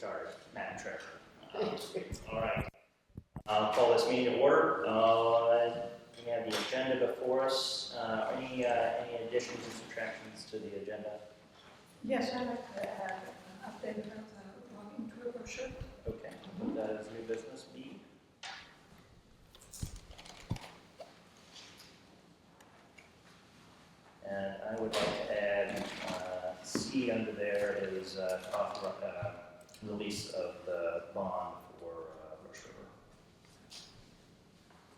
started, Madam Treasurer. All right. I'll call this meeting to order. We have the agenda before us. Any additions or subtractions to the agenda? Yes, I'd like to add an update about the logging tour brochure. Okay, put that as new business B. And I would like to add C under there is release of the bond for Rush River.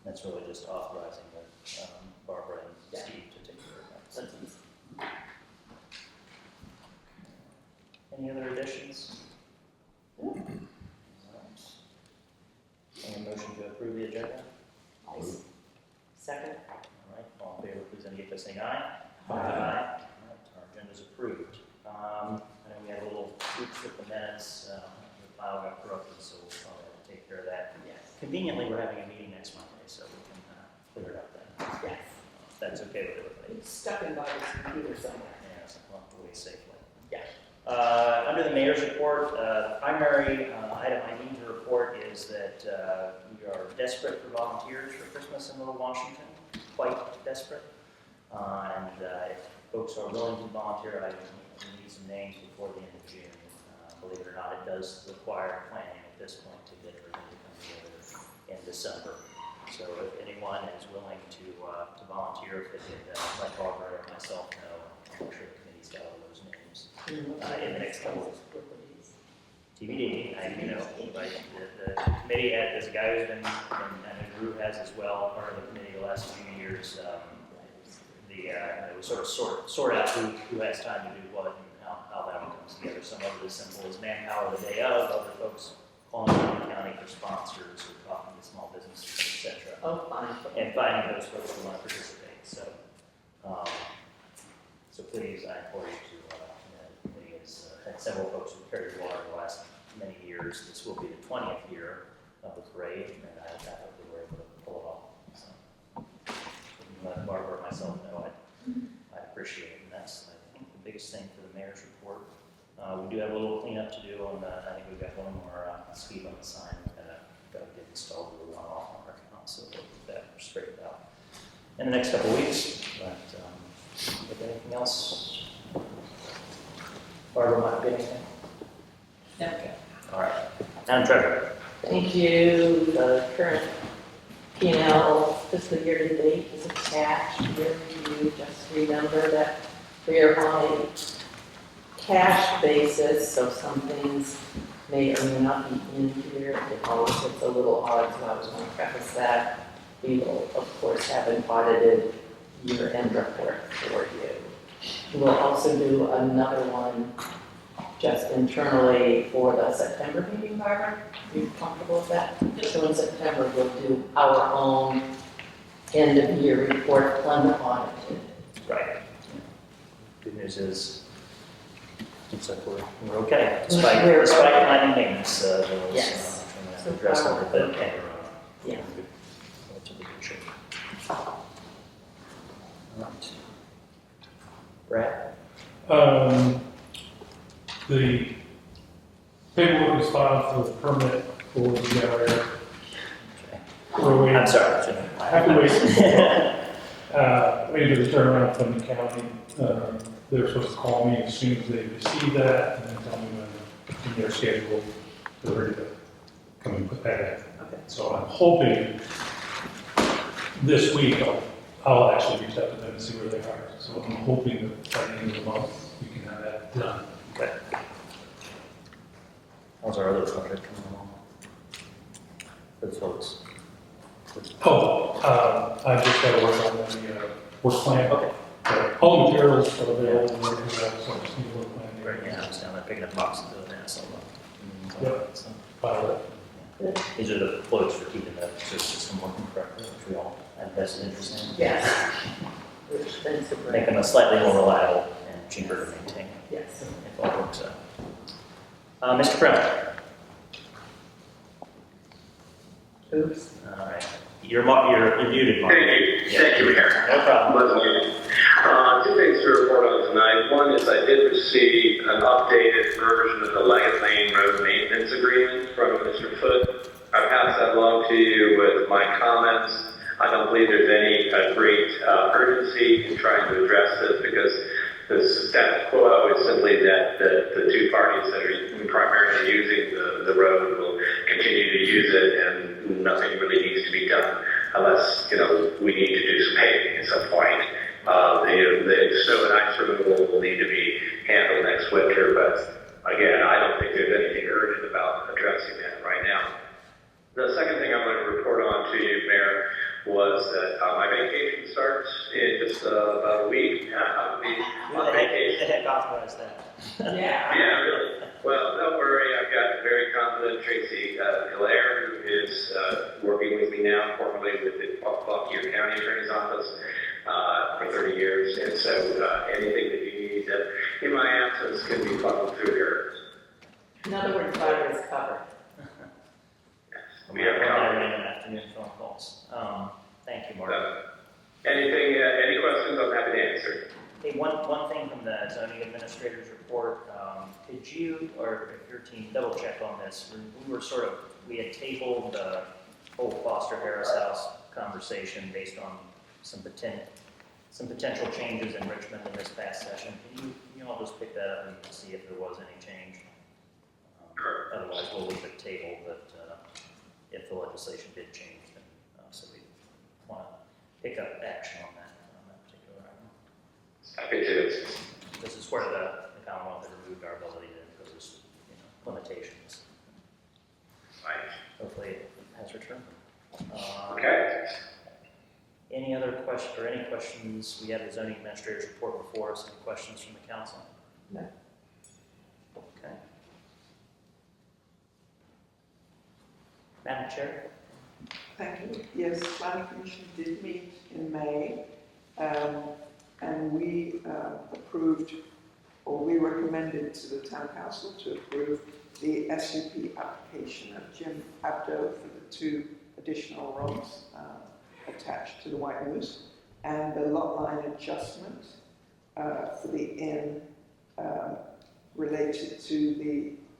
That's really just authorizing the, Barbara and Steve to take care of that sentence. Any other additions? All right. Any motion to approve the agenda? Second. All right, all in favor, please indicate by saying aye. Aye. All right, our agenda is approved. I know we had a little oops with the minutes. The file got corrupted, so we'll probably have to take care of that. Yes. Conveniently, we're having a meeting next Monday, so we can clear it up then. Yes. If that's okay with everybody. It's stuck in by this computer somewhere. Yeah, so we'll have to wait safely. Yeah. Under the mayor's report, the primary item I need to report is that we are desperate for volunteers for Christmas in Little Washington, quite desperate. And if folks are willing to volunteer, I need some names before the end of June. Believe it or not, it does require planning at this point to get everything to come together in December. So if anyone is willing to volunteer, if they could let Barbara or myself know, I'm sure the committee's got all those names. In the next couple of TBD, but the committee there's a guy who's been, and the group has as well, part of the committee the last few years. It was sort out who has time to do what and how that all comes together. Some of it is simple as manpower the day of, other folks calling around the county for sponsors or talking to small businesses, etc. Oh, fine. And finding those folks who want to participate. So please, I implore you to, the committee has had several folks who carried water the last many years. This will be the 20th year of the parade, and I hope that we're able to pull it off. So, let Barbara or myself know I appreciate it, and that's, I think, the biggest thing for the mayor's report. We do have a little cleanup to do on I think we've got one more speed on the sign got to get installed with a one-off on our account, so we'll get that straightened out in the next couple of weeks. But if anything else, Barbara, might be anything? Okay. All right. Madam Treasurer. Thank you. The current P&L fiscal year to date is attached here. You just remember that we are on a cash basis, so some things may or may not be in here. It always gets a little odd, so I was going to preface that. We will, of course, have an audited year-end report for you. We'll also do another one just internally for the September meeting, Barbara. Are you comfortable with that? So in September, we'll do our own end-of-year report unaudited. Right. Good news is, looks like we're okay, despite planning maintenance. Yes. So address a little bit. Yeah. Relatively good shape. All right. Brad? The paperwork was filed for the permit for the generator. Okay. I'm sorry. I have to wait. Waiting for the turnaround from the county. They're supposed to call me as soon as they receive that and then tell me when in their schedule they're ready to come and put that in. Okay. So I'm hoping this week I'll actually reach out to them and see where they are. So I'm hoping that by the end of the month we can have that done. Okay. How's our other project coming along? For the folks. I just got to work on the work plan. Okay. All the materials are available. So I just need to work plan. Right, yeah, I was down there picking up boxes of that, so. Yep. So, File it. these are the floats for keeping the system working correctly, which we all have vested interest in. Yes. Which then to Make them slightly more reliable and cheaper to maintain. Yes. If all works out. Mr. Prim. Oops. All right. You're muted, Mark. Thank you, Mayor. No problem. Two things to report on tonight. One is I did receive an updated version of the Leggett Lane Road Maintenance Agreement from Mr. Foote. I passed that along to you with my comments. I don't believe there's any great urgency in trying to address this because the status quo is simply that the two parties that are primarily using the road will continue to use it, and nothing really needs to be done unless, we need to do some paving at some point. The snow and ice removal will need to be handled next winter, but again, I don't think there's anything urgent about addressing that right now. The second thing I wanted to report on to you, Mayor, was that my vacation starts in just about a week. I'll be on vacation. The heck authorized that? Yeah. Yeah, really. Well, don't worry. I've got a very competent Tracy Hilaire, who is working with me now, formerly with the Fauquier County Attorney's Office for 30 years. And so anything that you need in my absence can be funneled through her. In other words, virus covered. We have random afternoon phone calls. Thank you, Mark. Any questions, I'm happy to answer. Hey, one thing from the zoning administrator's report, did you, or if your team, double check on this? We had tabled the whole Foster Harris House conversation based on some potential changes in Richmond in this past session. Can you all just pick that up and see if there was any change? Otherwise, we'll leave it tabled, but if the legislation did change, then so we want to pick up action on that particular item. Happy to. This is where the Commonwealth had removed our ability to impose, limitations. Right. Hopefully, it has returned. Okay. Any other questions? We have the zoning administrator's report before us. Any questions from the council? No. Okay. Madam Chair? Thank you. Yes, Planning Commission did meet in May, and we approved, or we recommended to the Town Council to approve the SUP application of Jim Abdo for the 2 additional roads attached to the White Moose, and the lot line adjustment for the inn related to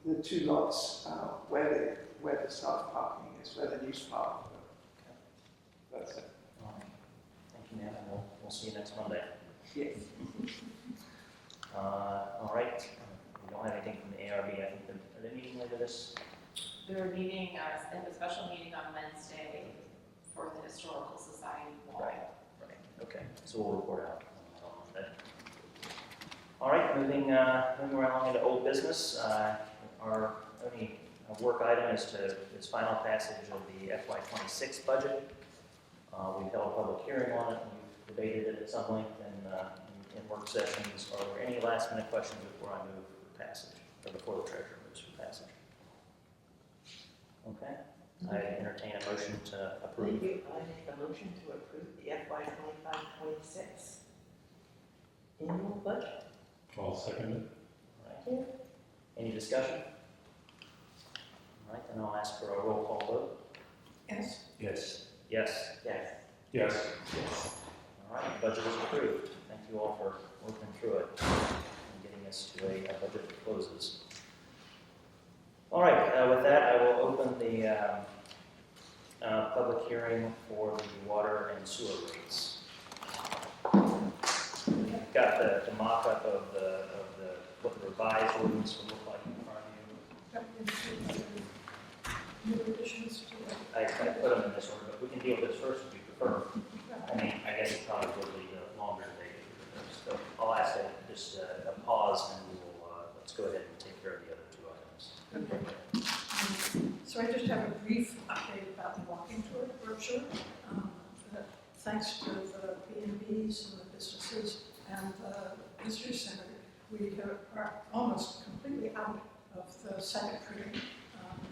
the 2 lots where the staff parking is, where the new park. That's it. All right. Thank you, ma'am. We'll see you next Monday. Yes. All right. We don't have anything from the ARB. I think are they meeting later this? They're meeting, they have a special meeting on Wednesday for the Historical Society wall. Right. Okay. So we'll report out on Monday. All right. Moving right along into old business. Our only work item is final passage of the FY26 budget. We've held a public hearing on it, and we've debated it at some length in work sessions. Are there any last minute questions before I move for passage, or before the treasurer moves for passage? Okay. I entertain a motion to approve. Thank you. I make a motion to approve the FY25-26 annual budget. I'll second it. All right. Any discussion? All right, then I'll ask for a roll call vote. Yes. Yes. Yes. Yes. Yes. All right, the budget is approved. Thank you all for working through it and getting us to a budget that closes. All right, with that, I will open the public hearing for the water and sewer rates. We've got the mock-up of what the revised ordinance will look like in front of you. New additions to it. I put them in this order, but we can deal with this first if you prefer. I mean, I guess it probably will be longer today. So I'll ask just a pause, and we will let's go ahead and take care of the other 2 items. So I just have a brief update about the walking tour brochure. Thanks to the B&Bs and the businesses and the visitor center, we are almost completely out of the second printing.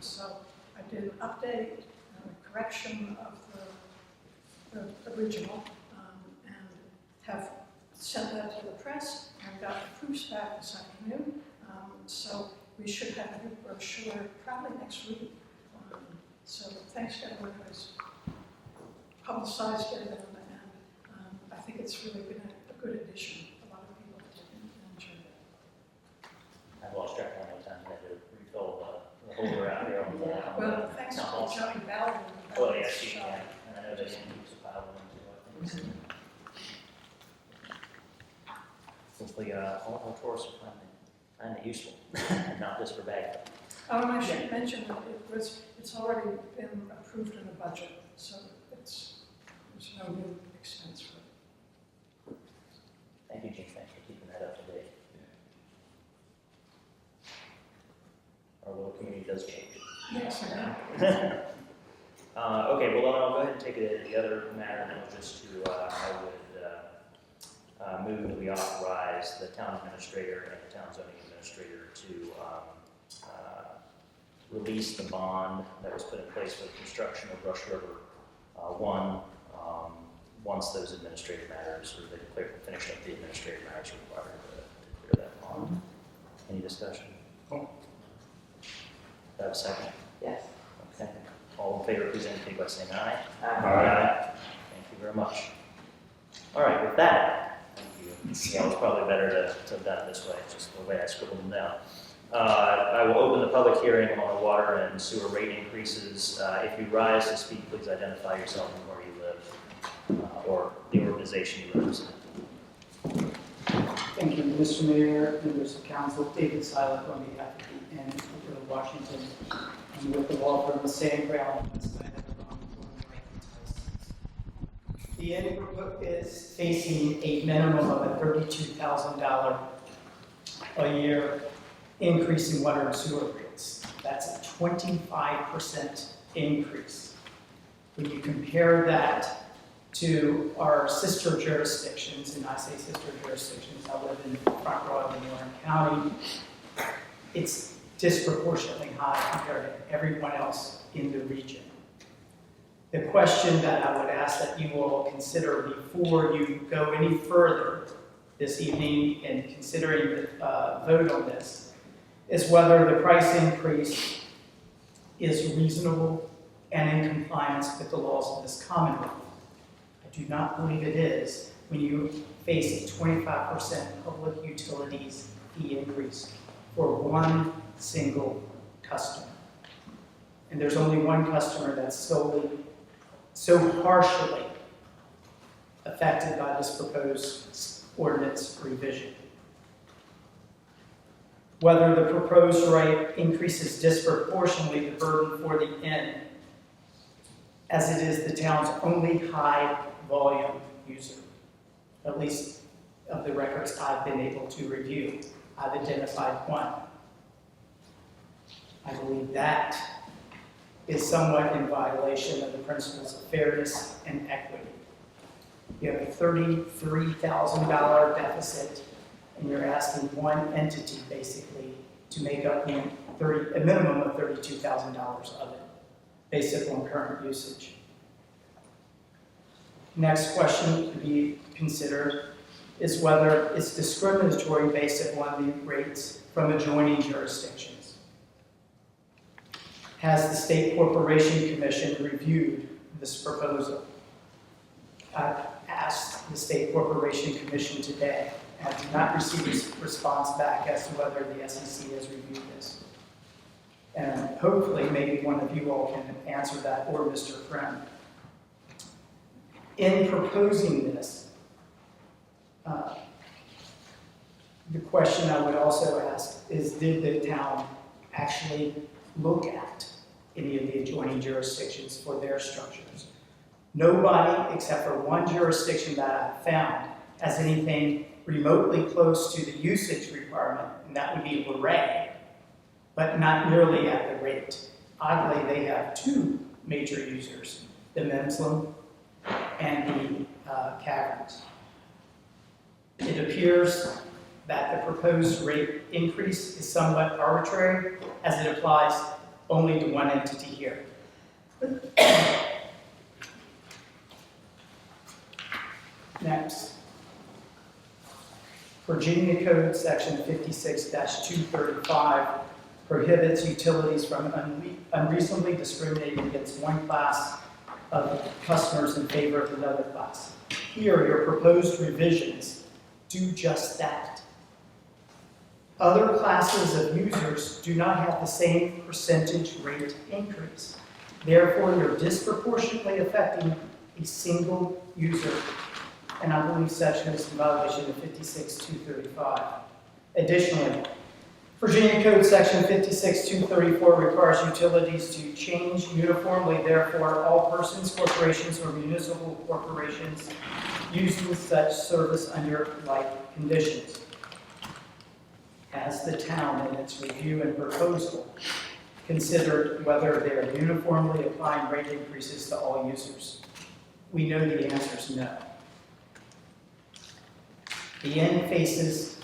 So I did an update, a correction of the original, and have sent that to the press and got the proofs back this afternoon. So we should have a new brochure probably next week. So thanks to everyone who has publicized it, and I think it's really been a good addition. A lot of people have enjoyed it. Hopefully, all our tourists will find it useful, and not just for bad. And I should mention that it's already been approved in the budget, so there's no new expense for it. Thank you, Jim, thanks for keeping that up to date. Our little community does change. Yes, I know. Okay, well, then I'll go ahead and take it to the other matter, then just to, I would move that we authorize the town administrator and the town zoning administrator to release the bond that was put in place for the construction of Rush River 1, once those administrative matters, or they finish up the administrative matters required to clear that bond. Any discussion? Do I have a second? Yes. Okay. All in favor, please indicate by saying aye. Aye. Thank you very much. All right, with that, thank you. Yeah, it was probably better to have done it this way, just the way I scribbled them down. I will open the public hearing on the water and sewer rate increases. If you rise to speak, please identify yourself and where you live, or the organization you represent. Thank you, Mr. Mayor, members of council. David Silek on behalf of the Inn of Washington. I'm with the law firm of Sam Brown. The Inn is facing a minimum of a $32,000 a year increase in water and sewer rates. That's a 25% increase. When you compare that to our sister jurisdictions, and I say sister jurisdictions, I live in Front Royal in Warren County, it's disproportionately high compared to everyone else in the region. The question that I would ask that you all consider before you go any further this evening in considering the vote on this is whether the price increase is reasonable and in compliance with the laws of this Commonwealth. I do not believe it is when you face a 25% public utilities fee increase for one single customer. And there's only one customer that's so partially affected by this proposed ordinance revision. Whether the proposed rate increases disproportionately the burden for the inn, as it is the town's only high volume user, at least of the records I've been able to review. I've identified one. I believe that is somewhat in violation of the principles of fairness and equity. You have a $33,000 deficit, and you're asking one entity basically to make up a minimum of $32,000 of it, based upon current usage. Next question to be considered is whether it's discriminatory based upon the rates from adjoining jurisdictions. Has the State Corporation Commission reviewed this proposal? I've asked the State Corporation Commission today, and I did not receive a response back as to whether the SEC has reviewed this. And hopefully, maybe one of you all can answer that, or Mr. Friend. In proposing this, the question I would also ask is, did the town actually look at any of the adjoining jurisdictions for their structures? Nobody, except for one jurisdiction that I found, has anything remotely close to the usage requirement, and that would be Luray, but not nearly at the rate. Oddly, they have two major users, the Memslin and the Caverns. It appears that the proposed rate increase is somewhat arbitrary, as it applies only to one entity here. Next. Virginia Code Section 56-235 prohibits utilities from unreasonably discriminating against one class of customers in favor of another class. Here, your proposed revisions do just that. Other classes of users do not have the same percentage rate increase. Therefore, you're disproportionately affecting a single user and I believe such was in violation of 56-235. Additionally, Virginia Code Section 56-234 requires utilities to change uniformly, therefore, all persons, corporations, or municipal corporations used with such service under like conditions. Has the town, in its review and proposal, considered whether they are uniformly applying rate increases to all users? We know the answer is no. The inn faces,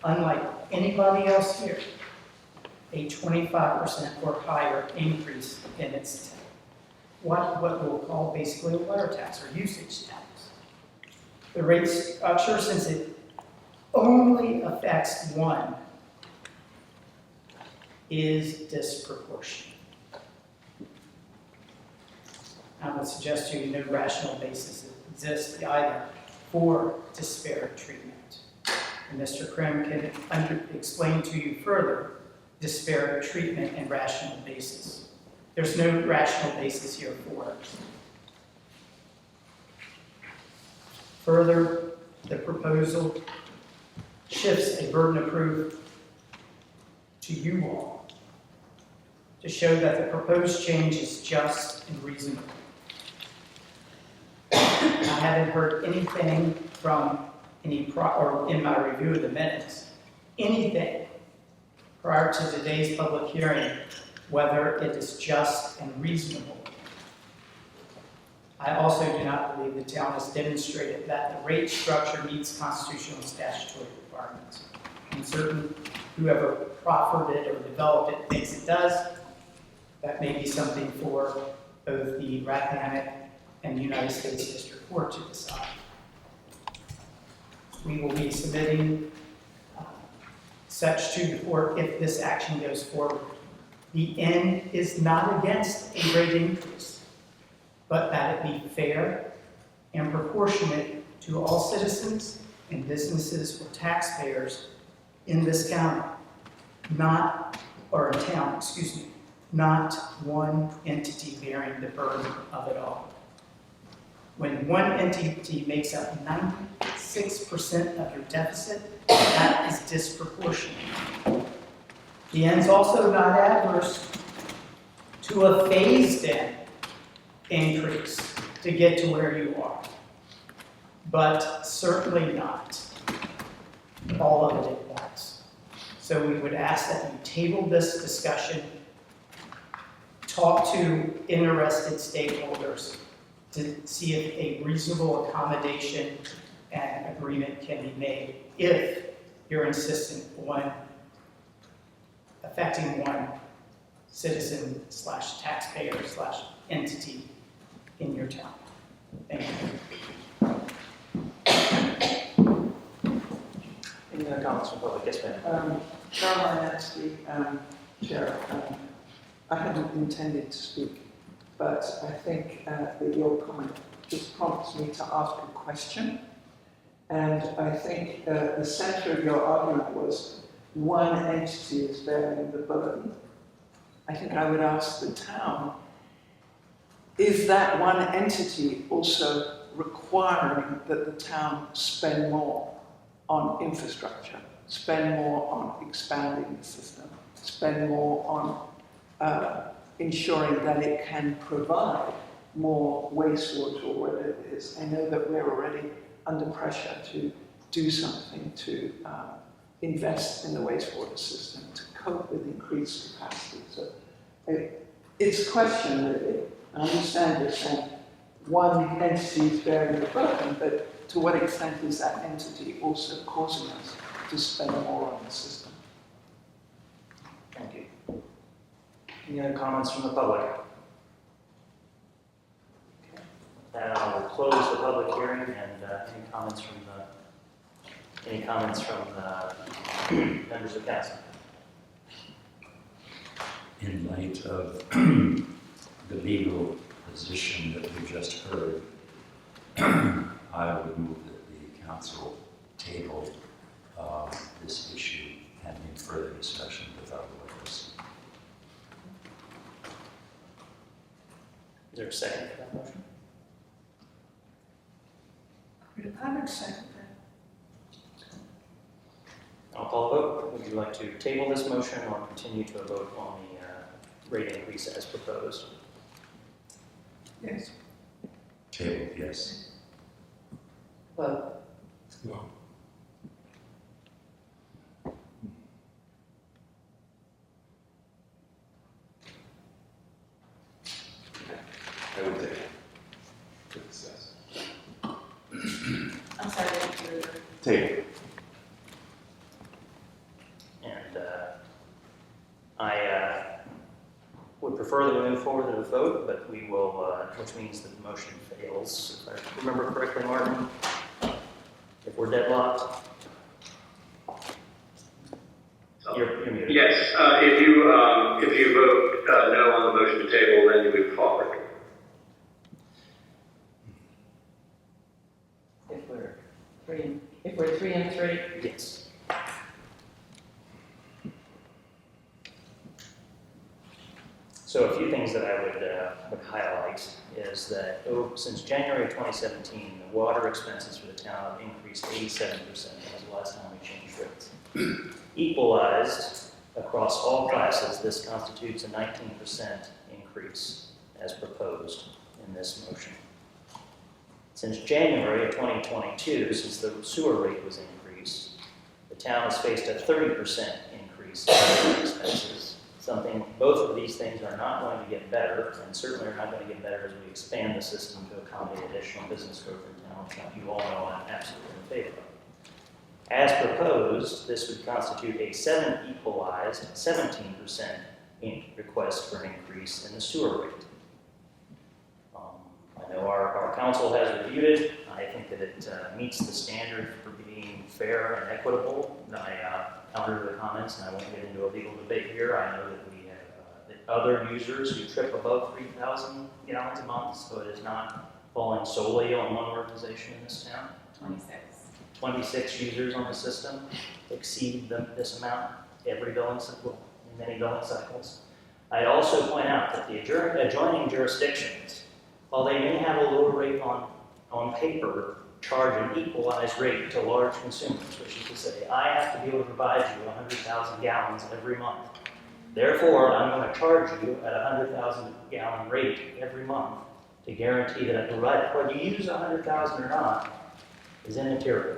unlike anybody else here, a 25% or higher increase in its what we'll call basically a water tax or usage tax. The rate structure, since it only affects one, is disproportionate. I would suggest to you no rational basis exists either for disparate treatment. And Mr. Krim can explain to you further disparate treatment and rational basis. There's no rational basis here for it. Further, the proposal shifts a burden of proof to you all to show that the proposed change is just and reasonable. I haven't heard anything from or in my review of the minutes, anything prior to today's public hearing, whether it is just and reasonable. I also do not believe the town has demonstrated that the rate structure meets constitutional and statutory requirements. I'm certain whoever proffered it or developed it thinks it does. That may be something for both the Rappahannock and the United States District Court to decide. We will be submitting such to the court if this action goes forward. The inn is not against a rate increase, but that it be fair and proportionate to all citizens and businesses or taxpayers in this county, not one entity bearing the burden of it all. When one entity makes up 96% of your deficit, that is disproportionate. The inn's also not adverse to a phased-in increase to get to where you are, but certainly not all of it at once. So we would ask that you table this discussion, talk to interested stakeholders to see if a reasonable accommodation and agreement can be made if you're insistent on affecting one citizen / taxpayer / entity in your town. Thank you. Any other comments from the public? Yes, ma'am. Caroline Anstey, Chair, I hadn't intended to speak, but I think that your comment just prompts me to ask a question. And I think the center of your argument was one entity is bearing the burden. I think I would ask the town, is that one entity also requiring that the town spend more on infrastructure, spend more on expanding the system, spend more on ensuring that it can provide more wastewater or whatever it is? I know that we're already under pressure to do something to invest in the wastewater system to cope with increased capacity. So it's a question, really. I understand you're saying one entity is bearing the burden, but to what extent is that entity also causing us to spend more on the system? Thank you. Any other comments from the public? Okay. Then I will close the public hearing and any comments from the members of council. In light of the legal position that we just heard, I would move that the council table this issue pending further discussion with our lawyers. Is there a second for that motion? I would second that. I'll call a vote. Would you like to table this motion or continue to vote on the rate increase as proposed? Yes. Table, yes. Vote. I would take it. To discuss. I'm sorry, I didn't hear you. Table. And I would prefer that we move forward to a vote, but we will, which means that the motion fails. If I remember correctly, Martin, if we're deadlocked, you're muted. Yes, if you vote no on the motion to table, then you move forward. If we're three and three, Yes. So a few things that I would highlight is that since January 2017, the water expenses for the town have increased 87%. That was the last time we changed rates. Equalized across all classes, this constitutes a 19% increase as proposed in this motion. Since January of 2022, since the sewer rate was increased, the town has faced a 30% increase in water expenses. Something, both of these things are not going to get better, and certainly are not going to get better as we expand the system to accommodate additional business growth in town, which you all know I'm absolutely in favor of. As proposed, this would constitute a equalized 17% request for an increase in the sewer rate. I know our council has reviewed it. I think that it meets the standard for being fair and equitable. I counter the comments, and I won't get into a legal debate here. I know that we have that other users who trip above 3,000 gallons a month, so it is not falling solely on one organization in this town. 26 users on the system exceed this amount every billing cycle, in many billing cycles. I'd also point out that the adjoining jurisdictions, while they may have a lower rate on paper, charge an equalized rate to large consumers, which is to say, I have to be able to provide you 100,000 gallons every month. Therefore, I'm going to charge you at a 100,000 gallon rate every month to guarantee that I provide it. Whether you use 100,000 or not is immaterial.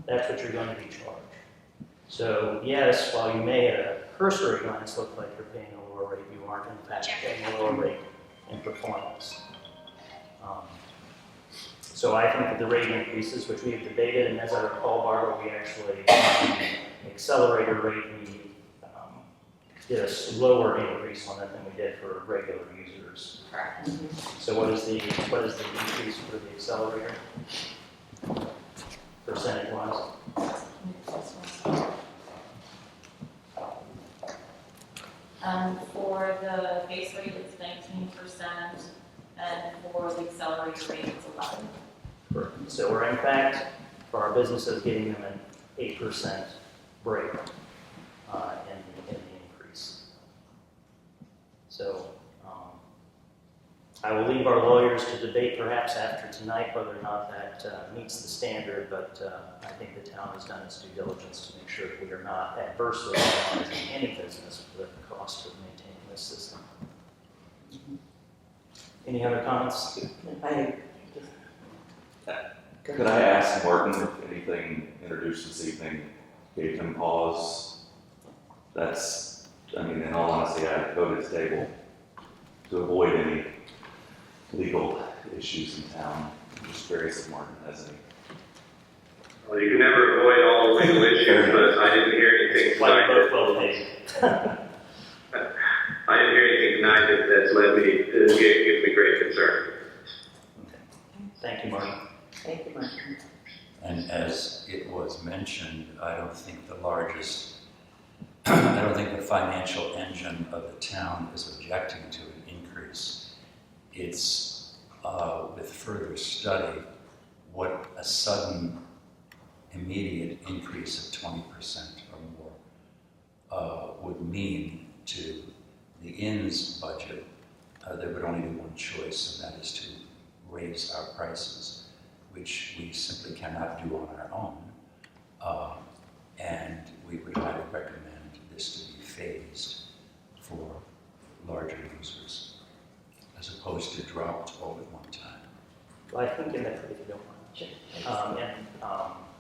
That's what you're going to be charged. So yes, while you may at a cursory glance look like you're paying a lower rate, you aren't in fact paying a lower rate in performance. So I think that the rate increases, which we have debated, and as I recall, Barbara, we actually, accelerator rate, we did a slower increase on that than we did for regular users. Correct. So what is the increase for the accelerator? Percentage-wise? For the base rate, it's 19%, and for the accelerator rate, it's 11%. So we're in fact, for our businesses, giving them an 8% break in the increase. So I will leave our lawyers to debate perhaps after tonight whether or not that meets the standard, but I think the town has done its due diligence to make sure that we are not adversely penalizing any business for the cost of maintaining this system. Any other comments? Could I ask Martin if anything introduced this evening gave him pause? That's, I mean, in all honesty, I voted table to avoid any legal issues in town. I'm just curious if Martin has any. Well, you can never avoid all the legal issues, but I didn't hear anything tonight. I didn't hear anything tonight that's led me, that gives me great concern. Thank you, Marty. thank you, Martin. And as it was mentioned, I don't think the financial engine of the town is objecting to an increase. It's, with further study, what a sudden, immediate increase of 20% or more would mean to the inn's budget. There would only be one choice, and that is to raise our prices. which we simply cannot do on our own. And we would highly recommend this to be phased for larger users, as opposed to dropped all at one time. Well, I think if you don't mind.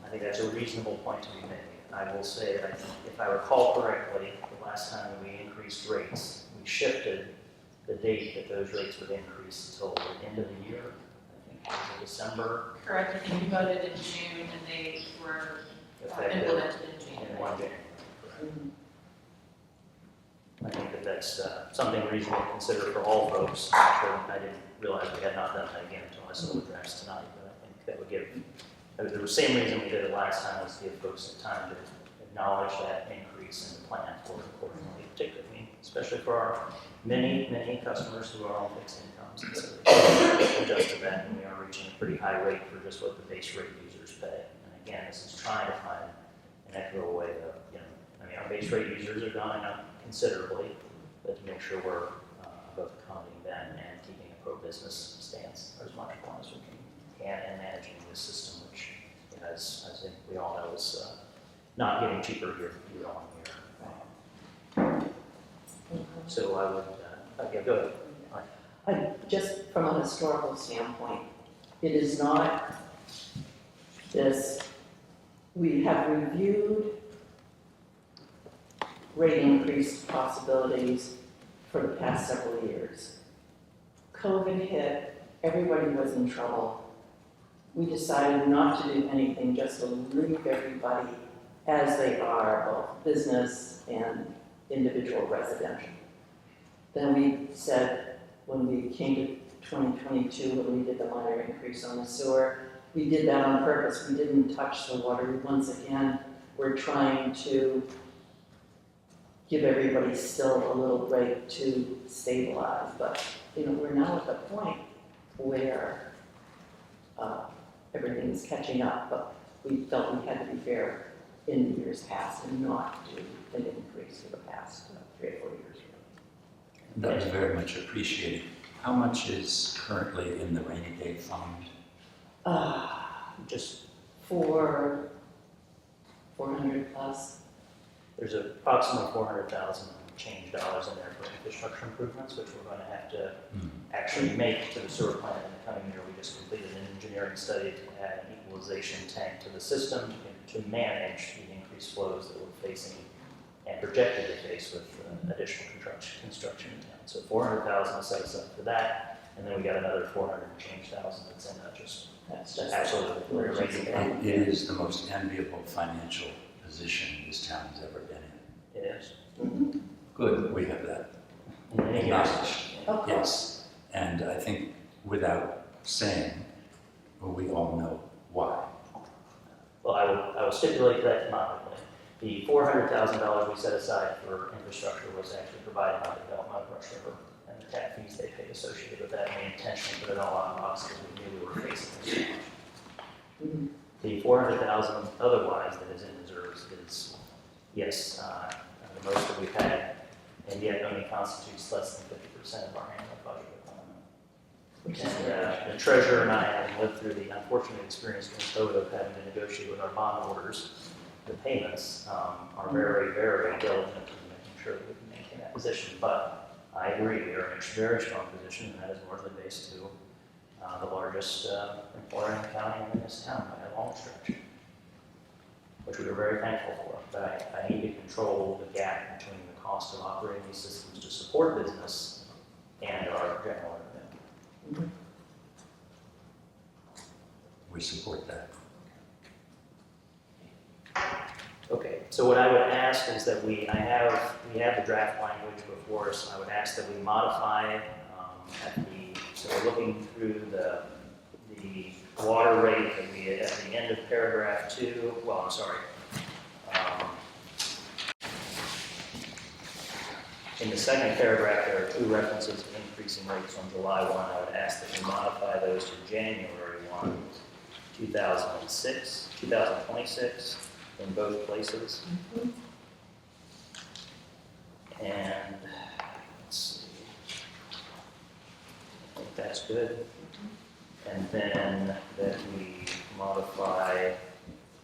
I think that's a reasonable point to be made. I will say that I think, if I recall correctly, the last time we increased rates, we shifted the date that those rates would increase until the end of the year. I think it was in December, Correct, I think you voted in June and they were effective implemented in in January. 1 January. I think that that's something reasonable to consider for all folks. I didn't realize we had not done that again until I saw the drafts tonight, but I think that would give, the same reason we did it last time was to give folks some time to acknowledge that increase and to plan for it accordingly, particularly, especially for our many customers who are on fixed incomes. And so they adjust to that, and we are reaching a pretty high rate for just what the base rate users pay. And again, this is trying to find an equitable way to, our base rate users are going up considerably, but to make sure we're both accommodating them and keeping a pro-business stance as much as we can and managing this system, which, as I think we all know, is not getting cheaper year on year. So I would, yeah, go ahead. Just from a historical standpoint, it is not this, we have reviewed rate increase possibilities for the past several years. COVID hit, everybody was in trouble. We decided not to do anything, just to leave everybody as they are, both business and individual residential. Then we said, when we came to 2022, when we did the minor increase on the sewer, we did that on purpose. We didn't touch the water. Once again, we're trying to give everybody still a little break to stabilize. But, we're now at the point where everything's catching up, but we felt we had to be fair in the years past and not do an increase for the past 3 or 4 years. That was very much appreciated. How much is currently in the rainy day fund? Just For 400 plus. there's approximately 400,000 change dollars in there for infrastructure improvements, which we're going to have to actually make to the sewer plant in the coming year. We just completed an engineering study to add an equalization tank to the system to manage the increased flows that we're facing and projected to face with additional construction in town. So 400,000 is set aside for that, and then we got another 400 and change thousand that's in that That's just absolutely we're raising it. It is the most enviable financial position this town has ever been in. It is. Good, we have that In many years. acknowledged. Of course. Yes, and I think without saying, we all know why. Well, I will stipulate that moderately. The $400,000 we set aside for infrastructure was actually provided by the development of Rush River and the tap fees they paid associated with that. And we intentionally put it all on us because we knew we were facing this challenge. The $400,000 otherwise that is in reserves is, yes, the most that we've had, and yet only constitutes less than 50% of our annual budget requirement. And the treasurer and I, having lived through the unfortunate experience during COVID of having to negotiate with our bond holders, the payments are very, very diligent in making sure that we can maintain that position. But I agree, we are in a very strong position, and that is largely based to the largest employer in the county and in this town by a long stretch, which we are very thankful for. But I need to control the gap between the cost of operating these systems to support business and our general revenue. We support that. Okay, so what I would ask is that we have the draft language before us. I would ask that we modify so we're looking through the water rate that we at the end of paragraph 2. Well, I'm sorry. In the second paragraph, there are 2 references to increasing rates on July 1. I would ask that we modify those to January 1, 2026 in both places. And let's see. I think that's good. And then that we modify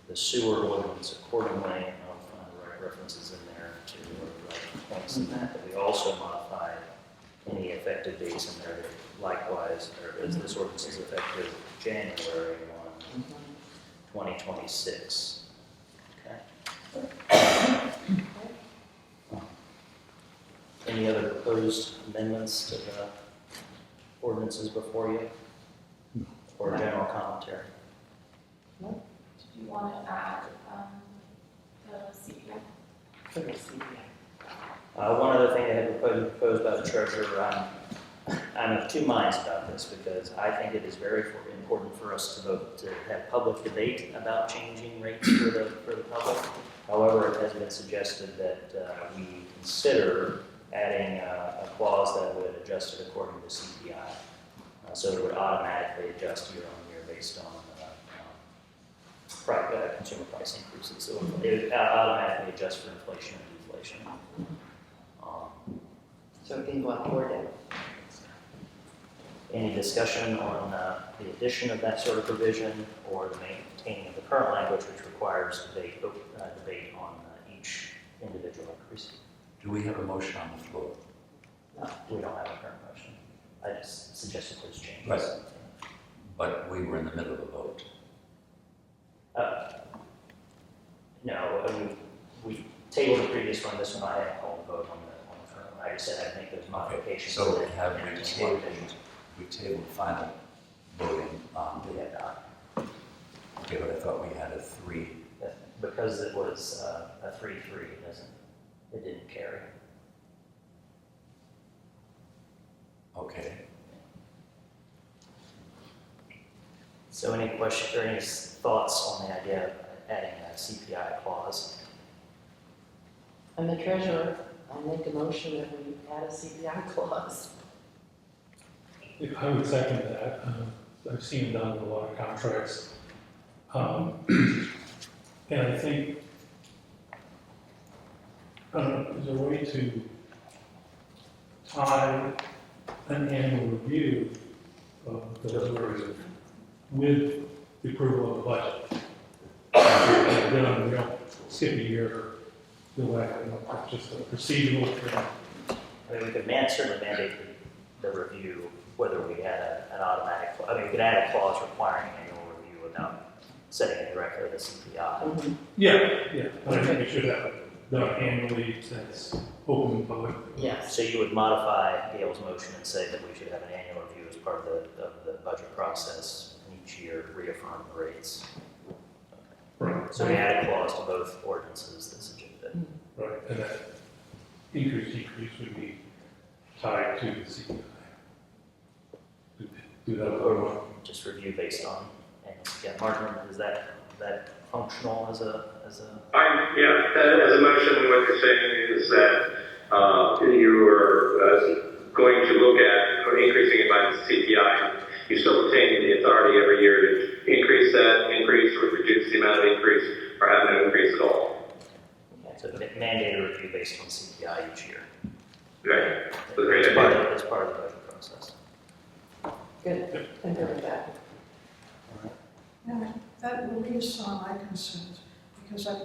the sewer ordinance accordingly. I'll find the right references in there to the right points in that. But we also modify any effective dates in there that likewise, or as this ordinance is effective January 1, 2026. Okay. Any other proposed amendments to the ordinances before you? Or general commentary? Did you want to add, the CPI? For the CPI. One other thing that had been proposed by the treasurer, I'm of two minds about this because I think it is very important for us to vote to have public debate about changing rates for the public. However, it has been suggested that we consider adding a clause that would adjust it according to CPI. So it would automatically adjust year on year based on consumer price increases. So it would automatically adjust for inflation and deflation. So it can go up or down. Any discussion on the addition of that sort of provision or the maintaining of the current language, which requires debate on each individual increase? Do we have a motion on the floor? No, we don't have a current motion. I just suggested those changes. Right. But we were in the middle of a vote. No, we tabled the previous one. This one I had called a vote on the current one. I just said I'd make those modifications. So that have we tabled tabled final voting on We had not. okay, but I thought we had a 3. Because it was a 3-3, it didn't carry. Okay. So any questions or any thoughts on the idea of adding a CPI clause? I'm the treasurer. I'll make a motion that we add a CPI clause. I would second that. I've seen it done in a lot of contracts. And I think there's a way to tie an annual review of those areas with the approval of the budget. Then we don't skip a year or go back, just a procedural thing. I mean, we could certainly mandate the review, whether we had an automatic, we could add a clause requiring annual review without setting it directly to the CPI. Yeah. I think we should have it done annually since open public. Yes. So you would modify Gail's motion and say that we should have an annual review as part of the budget process, and each year reaffirm the rates. Right. So we add a clause to both ordinances that suggest that. Right, and that decrease would be tied to the CPI. Do that Or just review based on annual CPI. Martin, is that functional as a? As a motion, what you're saying is that you are going to look at increasing it by the CPI. You still retain the authority every year to increase or reduce the amount of increase, or have no increase at all. Okay, so mandate a review based on CPI each year. Right. As part of the budget process. Good. I'm good with that. Yeah, that relieves some of my concerns, because I'm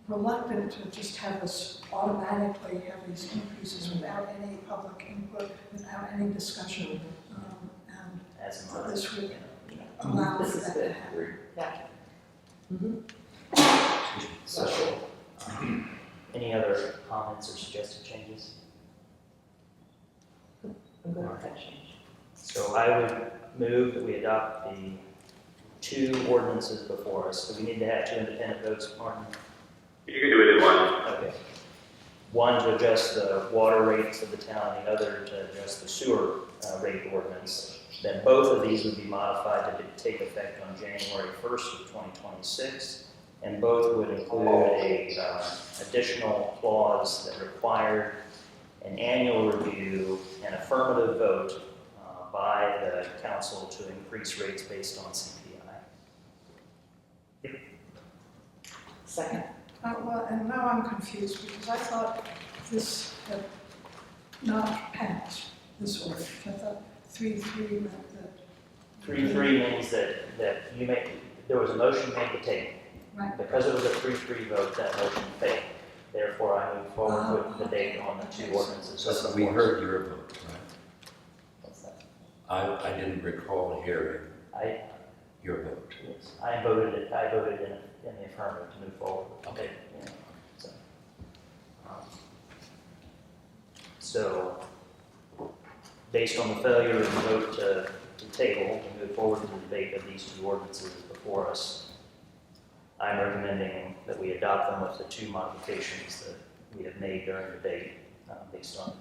reluctant to just have us automatically have these increases without any public input, without any discussion. And As so a this would you know. allow This is that good. to happen. Yeah. So, any other comments or suggested changes? I'm good with that change. So I would move that we adopt the 2 ordinances before us. So we need to have 2 independent votes, Martin? You can do it in one. Okay. One to adjust the water rates of the town, the other to adjust the sewer rate ordinance. Then both of these would be modified to take effect on January 1st of 2026. And both would include a additional clause that required an annual review and affirmative vote by the council to increase rates based on CPI. Second. Well, and now I'm confused, because I thought this had not passed, this order. I thought 3-3 meant that 3-3 means that you there was a motion made to table. Right. Because it was a 3-3 vote, that motion failed. Therefore, I move forward with the debate on the two ordinances. So we heard your vote, right? What's that? I didn't recall hearing your vote. Yes, I voted in the affirmative to move forward. Okay. Yeah. So, based on the failure of the vote to table, to move forward with the debate of these two ordinances before us, I'm recommending that we adopt them with the two modifications that we have made during the debate, based on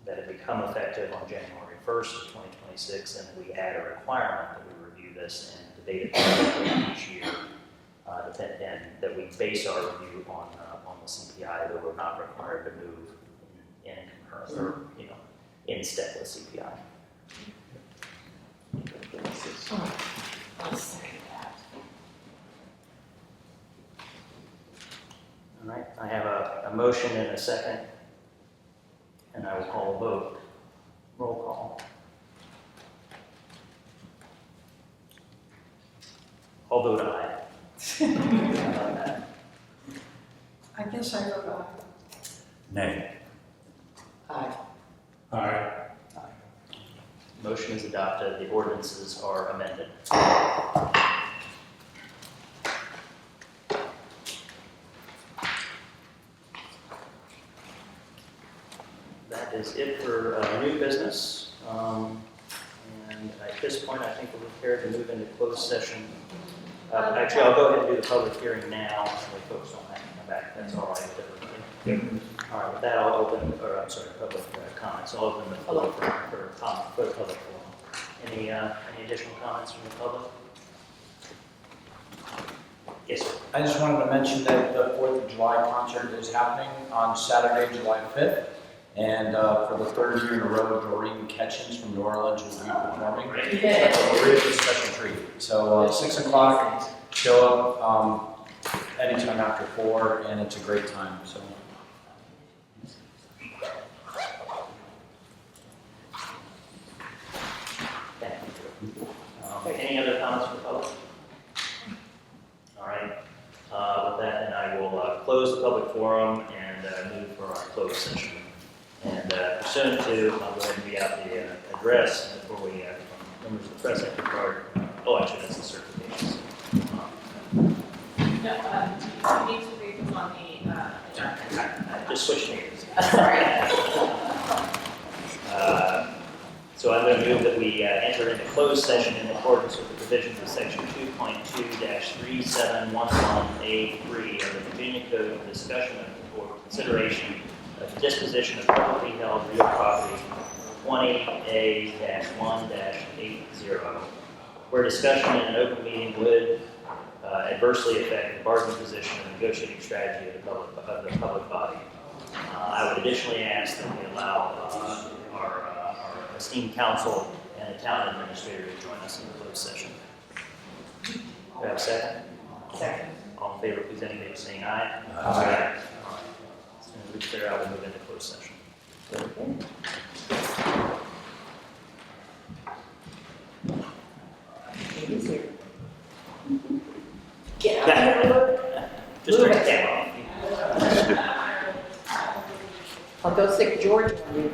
that it become effective on January 1st of 2026, and that we add a requirement that we review this and debate it publicly each year, and that we base our review on the CPI, that we're not required to move in concurrence or in step with CPI. I'll second that. All right, I have a motion and a second, and I will call a vote. Roll call. I'll vote aye. I guess I vote Nay. Aye. All right. Motion is adopted. The ordinances are amended. That is it for new business. And at this point, I think we're prepared to move into closed session. Actually, I'll go ahead and do the public hearing now, so we folks don't have to come back. That's all right with everybody. All right, with that, I'll open, public comments. I'll open the floor for the public forum. Any additional comments from the public? Yes, sir. I just wanted to mention that the 4th of July concert is happening on Saturday, July 5th. And for the 3rd year in a row, Doreen Ketchens from New Orleans will be performing. Yeah. So a really special treat. So 6 o'clock, show up anytime after 4, and it's a great time. So. Thank you. Any other comments from the public? All right. With that, then I will close the public forum and move for our closed session. And pursuant to, I'll go ahead and read out the address before we, members of the press have regard. Actually, that's the certifications. No, you need to read them on the agenda. I just switched names. Sorry. So I'm going to move that we enter into closed session in accordance with the provisions of section 2.2-3711A3 of the Virginia Code of Discussion or Consideration of the Disposition of Publicly Held Real Property 20A-1-80, where discussion in an open meeting would adversely affect the bargaining position and negotiating strategy of the public body. I would additionally ask that we allow our esteemed counsel and the town administrator to join us in the closed session. Do I have a second? Second. All in favor, please indicate by saying aye. Aye. As soon as we clear out, we'll move into closed session. Get out of here. Just turn the camera off. I'll go sick George on you.